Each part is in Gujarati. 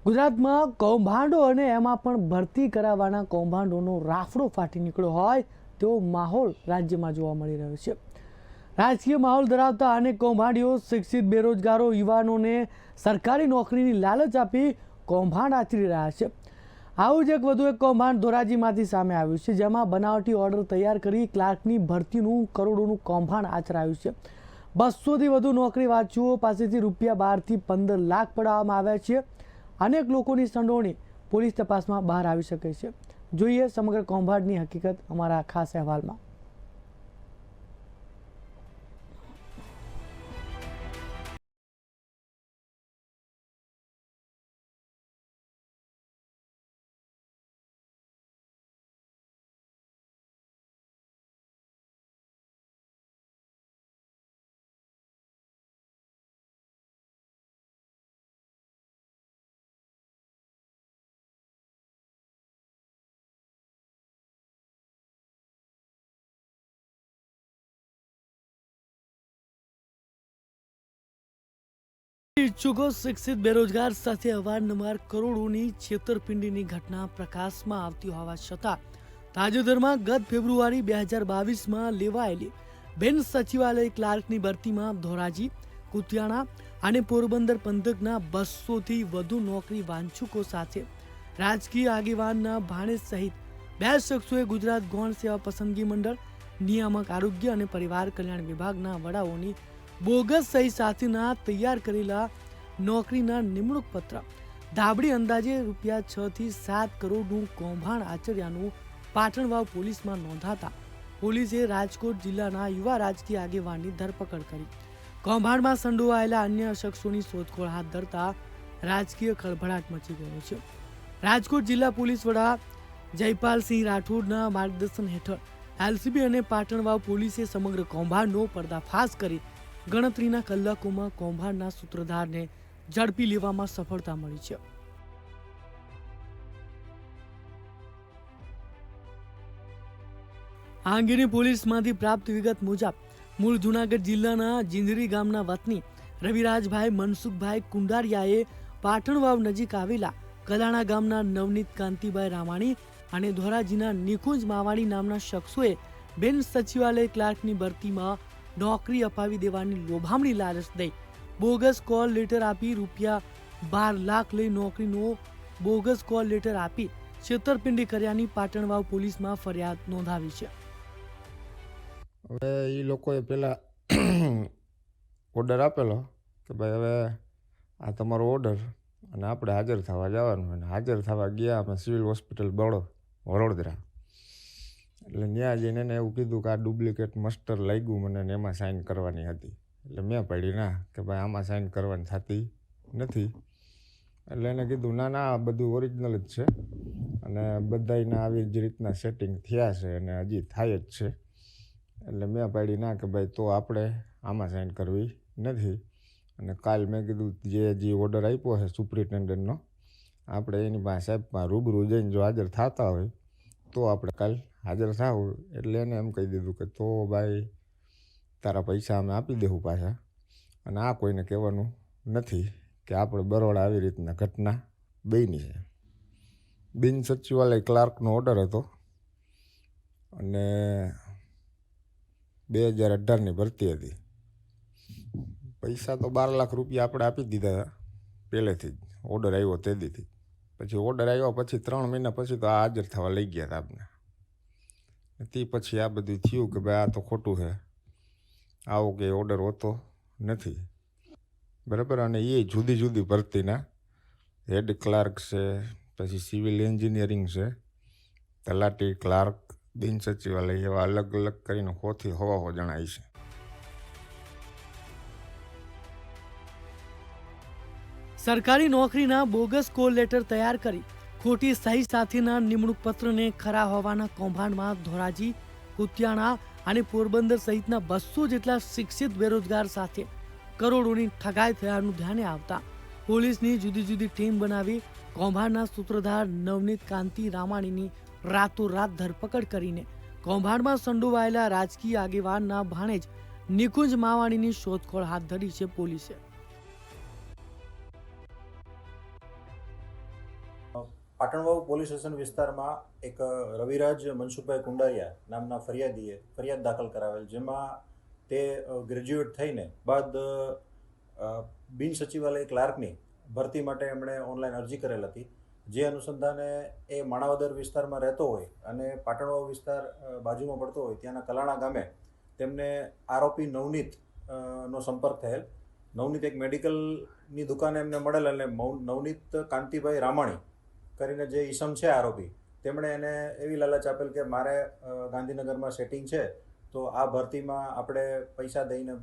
ગુજરાતમાં કૌભાંડો અને એમાં પણ ભરતી કરાવવાના કૌભાંડોનો રાફડો ફાટી નીકળ્યો હોય તેવો માહોલ રાજ્યમાં જોવા મળી રહ્યો છે। રાજકીય માહોલ ધરાવતા અનેક કૌભાંડીઓ શિક્ષિત બેરોજગારો યુવાનોને સરકારી નોકરીની લાલચ આપી કૌભાંડ આચરી રહ્યા છે। આવું જ એક વધુ એક કૌભાંડ ધોરાજીમાંથી સામે આવ્યું છે, જેમાં બનાવટી ઓર્ડર તૈયાર કરી ક્લાર્કની ભરતીનું કરોડોનું કૌભાંડ આચરાયું છે। 200થી વધુ નોકરી વાંચુઓ પાસેથી રૂપિયા 12 થી 15 લાખ પડાવવામાં આવ્યા છે। અનેક લોકોની સંડોવણી પોલીસ તપાસમાં બહાર આવી શકે છે। જોઈએ સમગ્ર કૌભાંડની હકીકત અમારા ખાસ અહેવાલમાં। ઇચ્છુકો શિક્ષિત બેરોજગાર સાથે અવારનવાર કરોડોની છેતરપિંડીની ઘટના પ્રકાશમાં આવતી હોવા છતાં તાજેતરમાં ગત ફેબ્રુઆરી 2022માં લેવાયેલી બિન સચિવાલય ક્લાર્કની ભરતીમાં ધોરાજી, કુતિયાણા અને પોરબંદર પંથકના 200થી વધુ નોકરી વાંચુકો સાથે રાજકીય આગેવાનના ભાણેજ સહિત 2 શખ્સોએ ગુજરાત ગૌણ સેવા પસંદગી મંડળ, નિયામક આરોગ્ય અને પરિવાર કલ્યાણ વિભાગના વડાઓની બોગસ સહી સાથેના તૈયાર કરેલા નોકરીના નિમણૂક પત્ર ધાબળી અંદાજે રૂપિયા 6 થી 7 કરોડનું કૌભાંડ આચર્યાનું પાટણ વાવ પોલીસમાં નોંધાતા પોલીસે રાજકોટ જિલ્લાના યુવા રાજકીય આગેવાનની ધરપકડ કરી કૌભાંડમાં સંડોવાયેલા અન્ય શખ્સોની શોધખોળ હાથ ધરતા રાજકીય ખળભળાટ મચી ગયો છે। રાજકોટ જિલ્લા પોલીસ વડા જયપાલસિંહ રાઠોડના માર્ગદર્શન હેઠળ એલસીબી અને પાટણ વાવ પોલીસે સમગ્ર કૌભાંડનો પર્દાફાશ કરી ગણતરીના કલાકોમાં કૌભાંડના સૂત્રધારને ઝડપી લેવામાં સફળતા મળી છે। આ અંગેની પોલીસમાંથી પ્રાપ્ત વિગત મુજબ મૂળ જૂનાગઢ જિલ્લાના જીંદરી ગામના વતની રવિરાજભાઈ મનસુખભાઈ કુંડારિયાએ પાટણ વાવ નજીક આવેલા કલાણા ગામના નવનીત કાંતિભાઈ રામાણી અને ધોરાજીના નિકુંજ માવાણી નામના શખ્સોએ બિન સચિવાલય ક્લાર્કની ભરતીમાં નોકરી અપાવી દેવાની લોભામણી લાલચ દઈ બોગસ કોલ લેટર આપી રૂપિયા 12 લાખ લઈ નોકરીનો બોગસ કોલ લેટર આપી છેતરપિંડી કર્યાની પાટણ વાવ પોલીસમાં ફરિયાદ નોંધાવી છે। હવે એ લોકોએ પહેલા ઓર્ડર આપેલો કે ભાઈ હવે આ તમારો ઓર્ડર અને આપણે હાજર થવા જવાનું, અને હાજર થવા ગયા અમે સિવિલ હોસ્પિટલ વડોદરા। એટલે ત્યાં જઈને એને એવું કીધું કે આ ડુપ્લિકેટ મસ્ટર લાગ્યું મને ને એમાં સાઇન કરવાની હતી। એટલે મેં પાડી ના કે ભાઈ આમાં સાઇન કરવાની થતી નથી। એટલે એને કીધું ના ના આ બધું ઓરિજિનલ જ છે અને બધાયના આવી જ રીતના સેટિંગ થયા છે અને હજી થાય જ છે। એટલે મેં પાડી ના કે ભાઈ તો આપણે આમાં સાઇન કરવી નથી। અને કાલ મેં કીધું જે ઓર્ડર આપ્યો છે સુપ્રિન્ટેન્ડન્ટનો આપણે એની પાસે સાહેબમાં રૂબરૂ જઈને જો હાજર થતા હોય તો આપણે કાલ હાજર થાવું। એટલે એને એમ કહી દીધું કે તો ભાઈ તારા પૈસા અમે આપી દેવું પાછા, અને આ કોઈને કહેવાનું નથી કે આપણે બરોડા આવી રીતના ઘટના બની છે। બિન સચિવાલય ક્લાર્કનો ઓર્ડર હતો અને 2018ની ભરતી હતી। પૈસા તો 12 લાખ રૂપિયા આપણે આપી દીધા હતા પહેલેથી જ, ઓર્ડર આવ્યો તે દીથી। પછી ઓર્ડર આવ્યા પછી 3 મહિના પછી તો આ હાજર થવા લઈ ગયા હતા આપણે। તે પછી આ બધું થયું કે ભાઈ આ તો ખોટું છે, આવો કે ઓર્ડર હોતો નથી, બરાબર। અને એ જુદી જુદી ભરતીના હેડ ક્લાર્ક છે, પછી સિવિલ એન્જિનિયરિંગ છે, તલાટી ક્લાર્ક, બિન સચિવાલય એવા અલગ અલગ કરીને 100 થી 100 જણાય છે। સરકારી નોકરીના બોગસ કોલ લેટર તૈયાર કરી ખોટી સહી સાથેના નિમણૂક પત્રને ખરા હોવાના કૌભાંડમાં ધોરાજી, કુતિયાણા અને પોરબંદર સહિતના 200 જેટલા શિક્ષિત બેરોજગાર સાથે કરોડોની ઠગાઈ થયાનું ધ્યાને આવતા પોલીસની જુદી જુદી ટીમ બનાવી કૌભાંડના સૂત્રધાર નવનીત કાંતિ રામાણીની રાતોરાત ધરપકડ કરીને કૌભાંડમાં સંડોવાયેલા રાજકીય આગેવાનના ભાણેજ નિકુંજ માવાણીની શોધખોળ હાથ ધરી છે પોલીસે। પાટણવાવ પોલીસ સ્ટેશન વિસ્તારમાં એક રવિરાજ મનસુખભાઈ કુંડારિયા નામના ફરિયાદીએ ફરિયાદ દાખલ કરાવેલ, જેમાં તે ગ્રેજ્યુએટ થઈને બાદ બિન સચિવાલય ક્લાર્કની ભરતી માટે એમણે ઓનલાઈન અરજી કરેલ હતી. જે અનુસંધાને એ માણાવદર વિસ્તારમાં રહેતો હોય અને પાટણવાવ વિસ્તાર બાજુમાં પડતો હોય ત્યાંના કલાણા ગામે તેમને આરોપી નવનીત નો સંપર્ક થયેલ. નવનીત એક મેડિકલની દુકાને એમને મળેલ અને નવનીત કાંતિભાઈ રામાણી કરીને જે ઈસમ છે આરોપી, તેમણે એને એવી લાલચ આપેલ કે મારે ગાંધીનગરમાં સેટિંગ છે તો આ ભરતીમાં આપણે પૈસા દઈને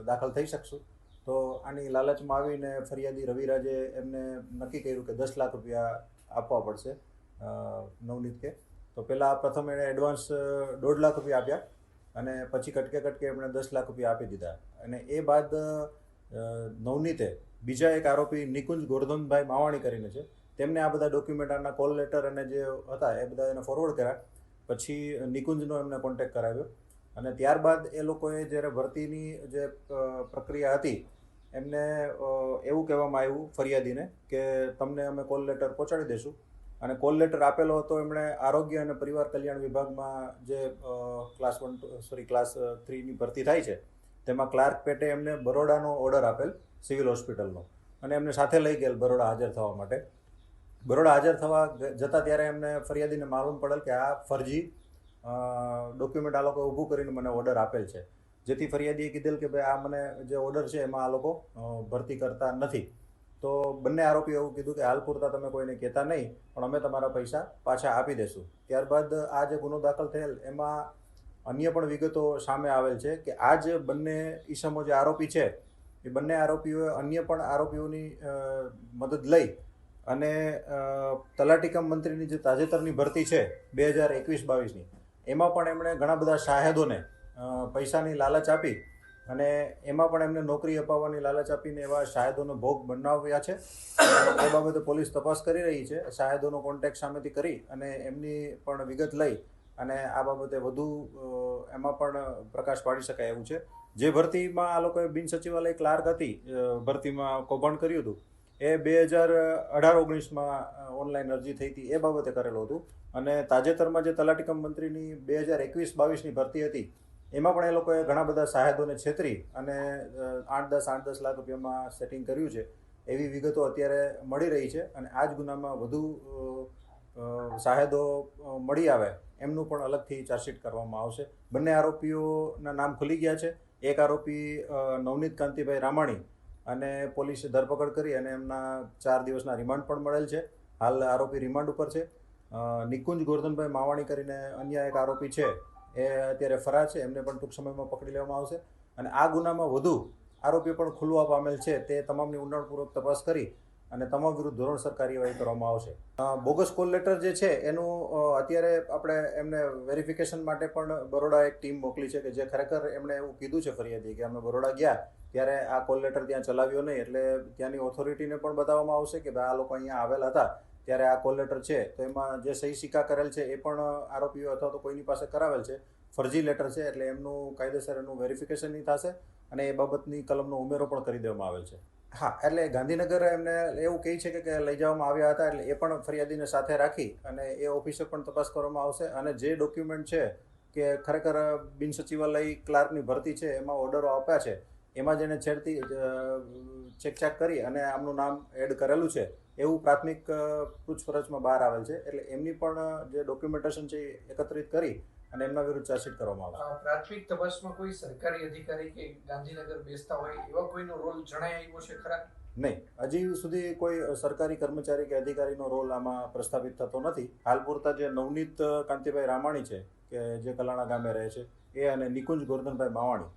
દાખલ થઈ શકશું. તો આની લાલચમાં આવીને ફરિયાદી રવિરાજે એમને નક્કી કર્યું કે 10 લાખ રૂપિયા આપવા પડશે નવનીત કે. તો પહેલાં પ્રથમ એણે એડવાન્સ 1.5 લાખ રૂપિયા આપ્યા અને પછી કટકે એમણે 10 લાખ રૂપિયા આપી દીધા. અને એ બાદ નવનીતે બીજા એક આરોપી નિકુંજ ગોરધનભાઈ માવાણી કરીને છે, તેમને આ બધા ડોક્યુમેન્ટ, આના કોલ લેટર અને જે હતા એ બધા એને ફોરવર્ડ કર્યા. પછી નિકુંજનો એમને કોન્ટેક્ટ કરાવ્યો અને ત્યારબાદ એ લોકોએ જ્યારે ભરતીની જે પ્રક્રિયા હતી એમને એવું કહેવામાં આવ્યું ફરિયાદીને કે તમને અમે કોલ લેટર પહોંચાડી દઈશું. અને કોલ લેટર આપેલો હતો એમણે આરોગ્ય અને પરિવાર કલ્યાણ વિભાગમાં જે ક્લાસ 3ની ભરતી થાય છે તેમાં ક્લાર્ક પેટે એમને બરોડાનો ઓર્ડર આપેલ સિવિલ હોસ્પિટલનો, અને એમને સાથે લઈ ગયેલ બરોડા હાજર થવા માટે. બરોડા હાજર થવા જતાં ત્યારે એમને ફરિયાદીને માલુમ પડેલ કે આ ફરજી ડોક્યુમેન્ટ આ લોકો ઊભું કરીને મને ઓર્ડર આપેલ છે. જેથી ફરિયાદીએ કીધેલ કે ભાઈ આ મને જે ઓર્ડર છે એમાં આ લોકો ભરતી કરતા નથી. તો બંને આરોપીઓ એવું કીધું કે હાલ પૂરતા તમે કોઈને કહેતા નહીં, પણ અમે તમારા પૈસા પાછા આપી દેશું. ત્યારબાદ આ જે ગુનો દાખલ થયેલ એમાં અન્ય પણ વિગતો સામે આવેલ છે કે આ જે બંને ઈસમો જે આરોપી છે એ બંને આરોપીઓએ અન્ય પણ આરોપીઓની મદદ લઈ અને તલાટી કમ મંત્રીની જે તાજેતરની ભરતી છે 2021-22ની, એમાં પણ એમણે ઘણા બધા શાહેદોને પૈસાની લાલચ આપી અને એમાં પણ એમને નોકરી અપાવવાની લાલચ આપીને એવા શાહેદોનો ભોગ બનાવ્યા છે. એ બાબતે પોલીસ તપાસ કરી રહી છે. શાહેદોનો કોન્ટેક્ટ સામેથી કરી અને એમની પણ વિગત લઈ અને આ બાબતે વધુ એમાં પણ પ્રકાશ પાડી શકાય એવું છે. જે ભરતીમાં આ લોકોએ બિન સચિવાલય ક્લાર્ક હતી ભરતીમાં કૌભાંડ કર્યું હતું એ 2018-19માં ઓનલાઈન અરજી થઈ હતી એ બાબતે કરેલું હતું. અને તાજેતરમાં જે તલાટી કમ મંત્રીની 2021-22ની ભરતી હતી એમાં પણ એ લોકોએ ઘણા બધા શાહેદોને છેતરી અને 8-10 લાખ રૂપિયામાં સેટિંગ કર્યું છે એવી વિગતો અત્યારે મળી રહી છે. અને આ જ ગુનામાં વધુ શાહેદો મળી આવે એમનું પણ અલગથી ચાર્જશીટ કરવામાં આવશે. બંને આરોપીઓના નામ ખુલી ગયા છે. એક આરોપી નવનીત કાંતિભાઈ રામાણી અને પોલીસે ધરપકડ કરી અને એમના 4 દિવસના રિમાન્ડ પણ મળેલ છે. હાલ આરોપી રિમાન્ડ ઉપર છે. નિકુંજ ગોરધનભાઈ માવાણી કરીને અન્ય એક આરોપી છે એ અત્યારે ફરાર છે, એમને પણ ટૂંક સમયમાં પકડી લેવામાં આવશે. અને આ ગુનામાં વધુ આરોપીઓ પણ ખુલવા પામેલ છે તે તમામની ઊંડાણપૂર્વક તપાસ કરી અને તમામ વિરુદ્ધ ધોરણસર કાર્યવાહી કરવામાં આવશે. બોગસ કોલ લેટર જે છે એનું અત્યારે આપણે એમને વેરિફિકેશન માટે પણ બરોડા એક ટીમ મોકલી છે કે જે ખરેખર એમણે એવું કીધું છે ફરિયાદી કે અમે બરોડા ગયા ત્યારે આ કોલ લેટર ત્યાં ચલાવ્યો નહીં, એટલે ત્યાંની ઓથોરિટીને પણ બતાવવામાં આવશે કે ભાઈ આ લોકો અહીંયા આવેલા હતા ત્યારે આ કોલ લેટર છે તો એમાં જે સહી સિક્કા કરેલ છે એ પણ આરોપીઓ અથવા તો કોઈની પાસે કરાવેલ છે, ફરજી લેટર છે, એટલે એમનું કાયદેસર એનું વેરિફિકેશન નહીં થશે અને એ બાબતની કલમનો ઉમેરો પણ કરી દેવામાં આવેલ છે. હા, એટલે ગાંધીનગર એમને એવું કહે છે કે લઈ જવામાં આવ્યા હતા, એટલે એ પણ ફરિયાદીને સાથે રાખી અને એ ઓફિસે પણ તપાસ કરવામાં આવશે. અને જે ડોક્યુમેન્ટ છે કે ખરેખર બિન સચિવાલય ક્લાર્કની ભરતી છે એમાં ઓર્ડરો આપ્યા છે એમાં જેને છેડતી ચેકચાક કરી અને આમનું નામ એડ કરેલું છે એવું પ્રાથમિક પૂછપરછમાં બહાર આવેલ છે. એટલે એમની પણ જે ડોક્યુમેન્ટેશન છે એ એકત્રિત કરી અને એમના વિરુદ્ધ ચાર્જશીટ કરવામાં આવશે. પ્રાથમિક તપાસમાં કોઈ સરકારી અધિકારી કે ગાંધીનગર બેસતા હોય એવા કોઈનો રોલ જણાય આવ્યો છે ખરા? નહીં, હજી સુધી કોઈ સરકારી કર્મચારી કે અધિકારીનો રોલ આમાં પ્રસ્થાપિત થતો નથી. હાલ પૂરતા જે નવનીત કાંતિભાઈ રામાણી છે કે જે કલાણા ગામે રહે છે એ અને નિકુંજ ગોરધનભાઈ માવાણી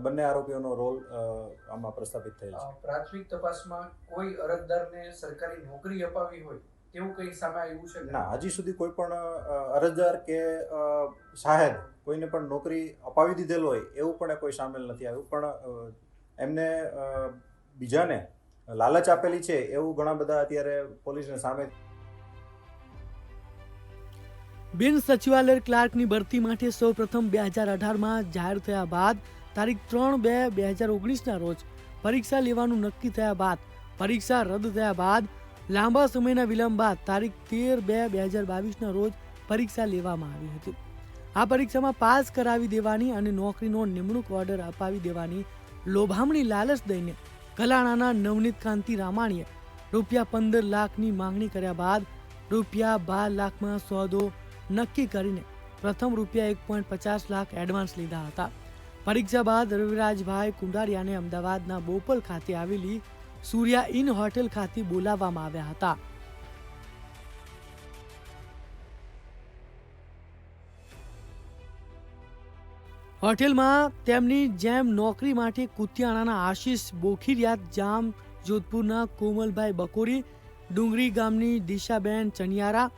બંને આરોપીઓનો રોલ આમાં પ્રસ્થાપિત થયેલ છે. પ્રાથમિક તપાસમાં કોઈ અરજદારને સરકારી નોકરી અપાવી હોય તેવું કંઈ સામે આવ્યું છે? ના, હજી સુધી કોઈ પણ અરજદાર કે શાહેદ કોઈને પણ નોકરી અપાવી દીધેલ હોય એવું પણ કોઈ સામેલ નથી આવ્યું. પણ એમને બીજાને લાલચ આપેલી છે એવું ઘણા બધા અત્યારે પોલીસને સામે. બિન સચિવાલય ક્લાર્કની ભરતી માટે સૌપ્રથમ 2018માં જાહેર થયા બાદ તારીખ 3/2/2019ના રોજ પરીક્ષા લેવાનું નક્કી થયા બાદ પરીક્ષા રદ થયા બાદ લાંબા સમયના વિલંબ બાદ તારીખ 13/2/2022ના રોજ પરીક્ષા લેવામાં આવી હતી. આ પરીક્ષામાં પાસ કરાવી દેવાની અને નોકરીનો નિમણૂક ઓર્ડર અપાવી દેવાની લોભામણી લાલચ દઈને કલાણાના નવનીત કાંતિ રામાણીએ ₹15 લાખની માંગણી કર્યા બાદ ₹12 લાખમાં સોદો નક્કી કરીને પ્રથમ ₹1.50 લાખ એડવાન્સ લીધા હતા. પરીક્ષા બાદ રવિરાજભાઈ કુંડારિયાને અમદાવાદના બોપલ ખાતે આવેલી સૂર્યા ઇન હોટેલ ખાતે બોલાવવામાં આવ્યા હતા. હોટેલમાં તેમની જેમ નોકરી માટે કુતિયાણાના આશીષ બોખીરિયાત, જામ જોધપુરના કોમલભાઈ બકોરી, ડુંગરી ગામની દિશાબેન ચનિયારા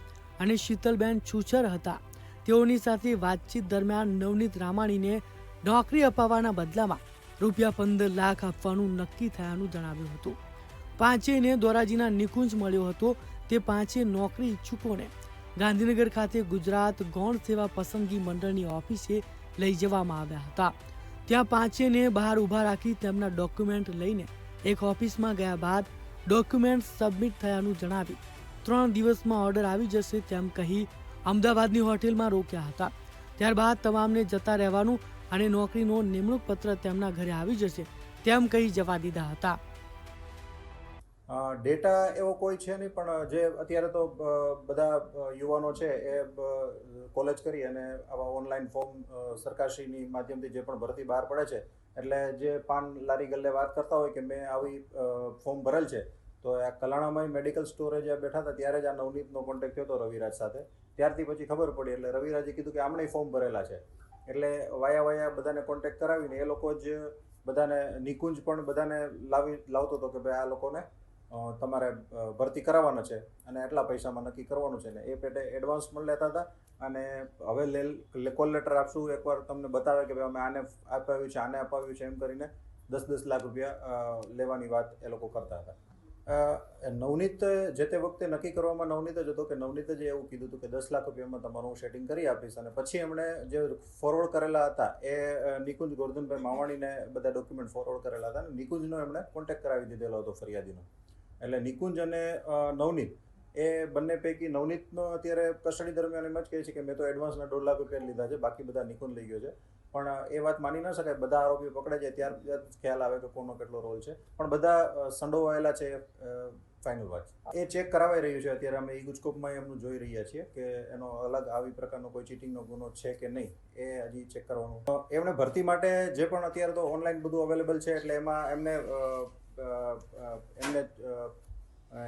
અને શીતલબેન છુછર હતા. તેઓની સાથે વાતચીત દરમિયાન નવનીત રામાણીને નોકરી અપાવવાના બદલામાં ₹15 લાખ આપવાનું નક્કી થયાનું જણાવ્યું હતું. પાંચેયને ધોરાજીના નિકુંજ મળ્યો હતો. તે પાંચે નોકરી ઈચ્છુકોને ગાંધીનગર ખાતે ગુજરાત ગૌણ સેવા પસંદગી મંડળની ઓફિસે લઈ જવામાં આવ્યા હતા. ત્યાં પાંચેયને બહાર ઊભા રાખી તેમના ડોક્યુમેન્ટ લઈને એક ઓફિસમાં ગયા બાદ ડોક્યુમેન્ટ સબમિટ થયાનું જણાવી 3 દિવસમાં ઓર્ડર આવી જશે તેમ કહી અમદાવાદની હોટેલમાં રોક્યા હતા. ત્યારબાદ તમામને જતા રહેવાનું અને નોકરીનો નિમણૂક પત્ર તેમના ઘરે આવી જશે તેમ કહી જવા દીધા હતા. ડેટા એવો કોઈ છે નહીં, પણ જે અત્યારે તો બધા યુવાનો છે એ કોલેજ કરી અને આવા ઓનલાઈન ફોર્મ સરકારશ્રીની માધ્યમથી જે પણ ભરતી બહાર પડે છે, એટલે જે પાન લારી ગલ્લે વાત કરતા હોય કે મેં આવી ફોર્મ ભરેલ છે, તો આ કલાણામાં મેડિકલ સ્ટોરે જે બેઠા હતા ત્યારે જ આ નવનીતનો કોન્ટેક્ટ થયો હતો રવિરાજ સાથે. ત્યારથી પછી ખબર પડી એટલે રવિરાજે કીધું કે આમણે ફોર્મ ભરેલા છે, એટલે વાયા બધાને કોન્ટેક્ટ કરાવીને એ લોકો જ બધાને નિકુંજ પણ બધાને લાવતો હતો કે ભાઈ આ લોકોને તમારે ભરતી કરાવવાના છે અને એટલા પૈસામાં નક્કી કરવાનું છે. ને એ પેટે એડવાન્સ પણ લેતા હતા અને હવે કોલ લેટર આપશું, એકવાર તમને બતાવે કે ભાઈ અમે આને આપાવ્યું છે, આને અપાવ્યું છે, એમ કરીને 10-10 લાખ રૂપિયા લેવાની વાત એ લોકો કરતા હતા. નવનીત જે તે વખતે નક્કી કરવામાં નવનીત જ હતો કે નવનીતે જે એવું કીધું હતું કે 10 લાખ રૂપિયામાં તમારું હું સેટિંગ કરી આપીશ. અને પછી એમણે જે ફોરવર્ડ કરેલા હતા એ નિકુંજ ગોરધનભાઈ માવાણીને બધા ડોક્યુમેન્ટ ફોરવર્ડ કરેલા હતા અને નિકુંજનો એમણે કોન્ટેક્ટ કરાવી દીધેલો હતો ફરિયાદીનો. એટલે નિકુંજ અને નવનીત એ બંને પૈકી નવનીતનો અત્યારે કસ્ટડી દરમિયાન એમ જ કહે છે કે મેં તો એડવાન્સના 1.5 લાખ રૂપિયા લીધા છે, બાકી બધા નિકુંજ લઈ ગયો છે. પણ એ વાત માની ન શકાય. બધા આરોપીઓ પકડે છે ત્યાર ખ્યાલ આવે કે કોનો કેટલો રોલ છે, પણ બધા સંડોવાયેલા છે ફાઇનલ વાત. એ ચેક કરાવાઈ રહ્યું છે અત્યારે. અમે ઈ ગુજકોપમાં એમનું જોઈ રહ્યા છીએ કે એનો અલગ આવી પ્રકારનો કોઈ ચીટિંગનો ગુનો છે કે નહીં, એ હજી ચેક કરવાનું. એમણે ભરતી માટે જે પણ અત્યારે તો ઓનલાઈન બધું અવેલેબલ છે, એટલે એમાં એમને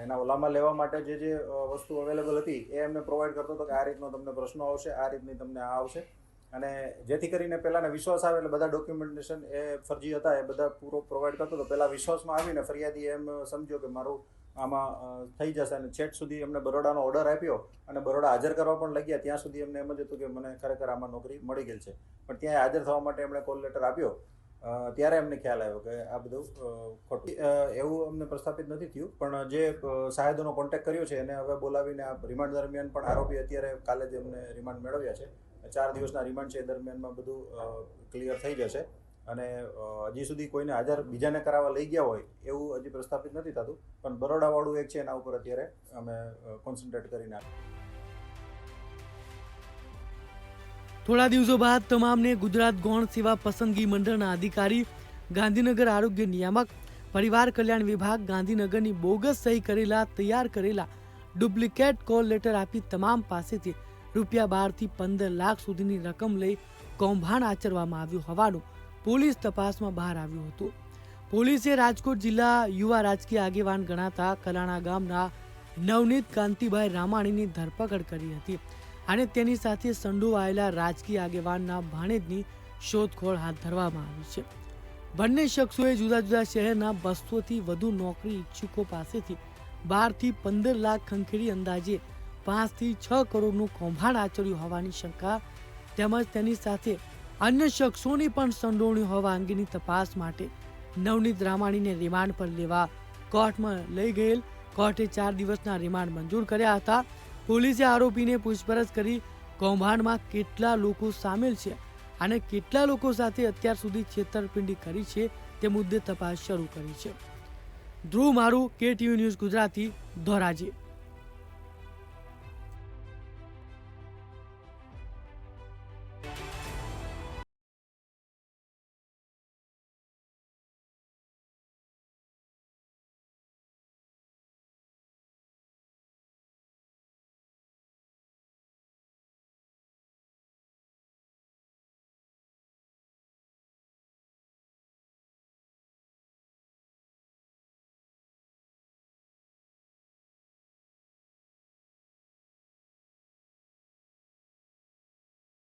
એના ઓલામાં લેવા માટે જે વસ્તુ અવેલેબલ હતી એ એમને પ્રોવાઈડ કરતો હતો કે આ રીતનો તમને પ્રશ્નો આવશે, આ રીતની તમને આ આવશે, અને જેથી કરીને પહેલાંને વિશ્વાસ આવે એટલે બધા ડોક્યુમેન્ટેશન એ ફરજી હતા એ બધા પૂરો પ્રોવાઈડ કરતો હતો. પહેલાં વિશ્વાસમાં આવીને ફરિયાદી એમ સમજ્યો કે મારું આમાં થઈ જશે, અને છેટ સુધી એમને બરોડાનો ઓર્ડર આપ્યો અને બરોડા હાજર કરવા પણ લઈ ગયા. ત્યાં સુધી એમને એમ જ હતું કે મને ખરેખર આમાં નોકરી મળી ગઈ છે, પણ ત્યાં હાજર થવા માટે એમણે કોલ લેટર આપ્યો ત્યારે એમને ખ્યાલ આવ્યો કે આ બધું ખોટું. એવું અમને પ્રસ્થાપિત નથી થયું, પણ જે સાહેદોનો કોન્ટેક્ટ કર્યો છે એને હવે બોલાવીને આ રિમાન્ડ દરમિયાન પણ આરોપી અત્યારે કાલે જ એમને રિમાન્ડ મેળવ્યા છે. 4 દિવસના રિમાન્ડ છે, એ દરમિયાનમાં બધું ક્લિયર થઈ જશે. અને હજી સુધી કોઈને હાજર બીજાને કરાવવા લઈ ગયા હોય એવું હજી પ્રસ્થાપિત નથી થતું, પણ બરોડાવાળું એક છે એના ઉપર અત્યારે અમે કોન્સન્ટ્રેટ કરીને. થોડા દિવસો બાદ તમામને ગુજરાત ગૌણ સેવા પસંદગી મંડળના અધિકારી, ગાંધીનગર આરોગ્ય નિયામક, પરિવાર કલ્યાણ વિભાગ ગાંધીનગરની બોગસ સહી કરેલા તૈયાર કરેલા ડુપ્લિકેટ કોલ લેટર આપી તમામ પાસેથી ₹12 થી 15 લાખ સુધીની રકમ લઈ કૌભાંડ આચરવામાં આવ્યું હોવાનું પોલીસ તપાસમાં બહાર આવ્યું હતું. પોલીસે રાજકોટ જિલ્લા યુવા રાજકીય આગેવાન ગણાતા કલાણા ગામના નવનીત કાંતિભાઈ રામાણીની ધરપકડ કરી હતી અને તેની સાથે સંડોવાયેલા રાજકીય આગેવાનના ભાણેજની શોધખોળ હાથ ધરવામાં આવી છે. બંને શખ્સોએ જુદા જુદા શહેરના 200 થી વધુ નોકરી ઈચ્છુકો પાસેથી 12 થી 15 લાખ ખંખેરી અંદાજે 5 થી 6 કરોડનું કૌભાંડ આચર્યું હોવાની શંકા તેમજ તેની સાથે અન્ય શખ્સોની પણ સંડોવણી હોવા અંગેની તપાસ માટે નવનીત રામાણીને રિમાન્ડ પર લેવા કોર્ટમાં લઈ ગયેલ. કોર્ટે 4 દિવસના રિમાન્ડ મંજૂર કર્યા હતા. પોલીસે આરોપીને પૂછપરછ કરી કૌભાંડમાં કેટલા લોકો સામેલ છે અને કેટલા લોકો સાથે અત્યાર સુધી છેતરપિંડી કરી છે તે મુદ્દે તપાસ શરૂ કરી છે. ધ્રુવ મારું, KTV ન્યૂઝ ગુજરાતી, ધોરાજી.